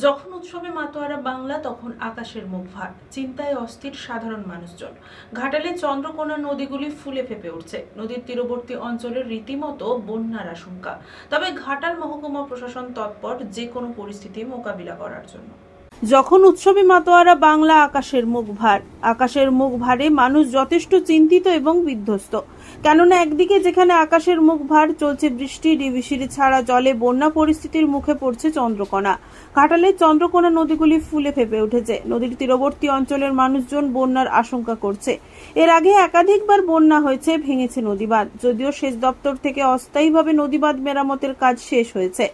যখন উৎসবে মাতোয়ারা বাংলা, তখন আকাশের মুখ ভার, চিন্তায় অস্থির সাধারণ মানুষজন। ঘাটালে চন্দ্রকোনা নদীগুলি ফুলে ফেপে উঠছে। নদীর তীরবর্তী অঞ্চলের রীতিমতো বন্যার আশঙ্কা। তবে ঘাটাল মহকুমা প্রশাসন তৎপর যে কোনো পরিস্থিতি মোকাবিলা করার জন্য। যখন উৎসবে মাতোয়ারা বাংলা, আকাশের মুখ ভারে মানুষ যথেষ্ট চিন্তিত এবং বিধ্বস্ত। কেননা একদিকে যেখানে আকাশের মুখ ভার, চলছে বৃষ্টি, ডিবিসিরি ছাড়া জলে বন্যা পরিস্থিতির মুখে পড়ছে চন্দ্রকোনা। ঘাটালের চন্দ্রকোনা নদীগুলি ফুলে ফেপে উঠেছে। নদীর তীরবর্তী অঞ্চলের মানুষজন বন্যার আশঙ্কা করছে। এর আগে একাধিকবার বন্যা হয়েছে, ভেঙেছে নদীবাঁধ। যদিও সেচ দপ্তর থেকে অস্থায়ীভাবে নদীবাঁধ মেরামতের কাজ শেষ হয়েছে,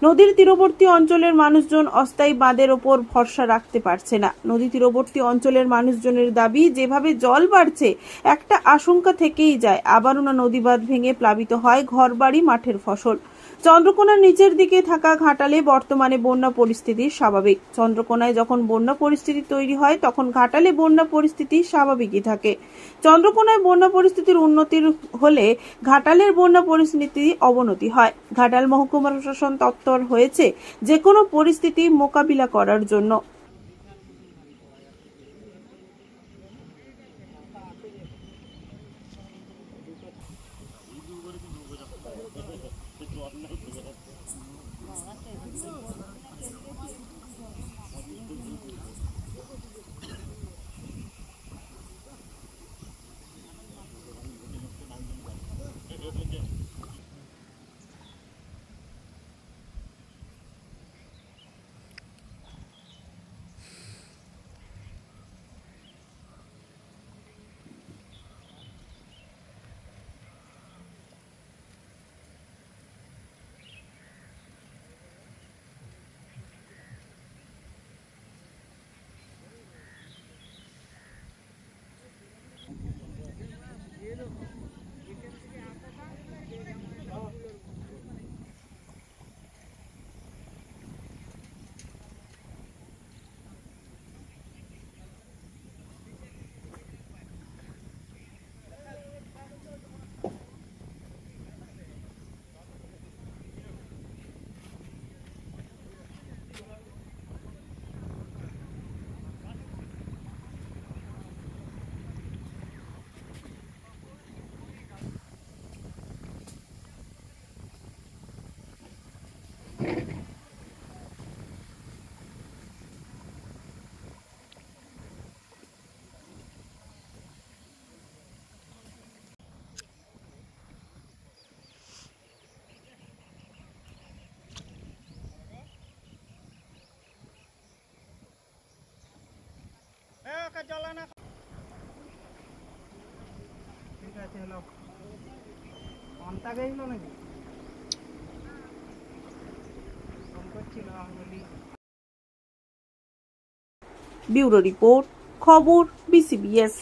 নদীর তীরবর্তী অঞ্চলের মানুষজন অস্থায়ী বাঁধের ওপর ভরসা রাখতে পারছে না। নদী তীরবর্তী অঞ্চলের মানুষজনের দাবি, যেভাবে জল বাড়ছে একটা আশঙ্কা থেকেই যায় আবারও না নদীবাঁধ ভেঙে প্লাবিত হয় ঘরবাড়ি, মাঠের ফসল। চন্দ্রকোনার নিচের দিকে থাকা ঘাটালে বর্তমানে বন্যা পরিস্থিতি স্বাভাবিক। চন্দ্রকোনায় যখন বন্যা পরিস্থিতি তৈরি হয়, তখন ঘাটালে বন্যা পরিস্থিতি স্বাভাবিকই থাকে। চন্দ্রকোনায় বন্যা পরিস্থিতির উন্নতির হলে ঘাটালের বন্যা পরিস্থিতি অবনতি হয়। ঘাটাল মহকুমা প্রশাসন তৎপর হয়েছে যে কোনো পরিস্থিতি মোকাবিলা করার জন্য। ঠিক আছে, হ্যালো, ফোনটা গেল নাকি? ফোন করছিল, আমি বলি। ব্যুরো রিপোর্ট, খবর, বিসিবিএস।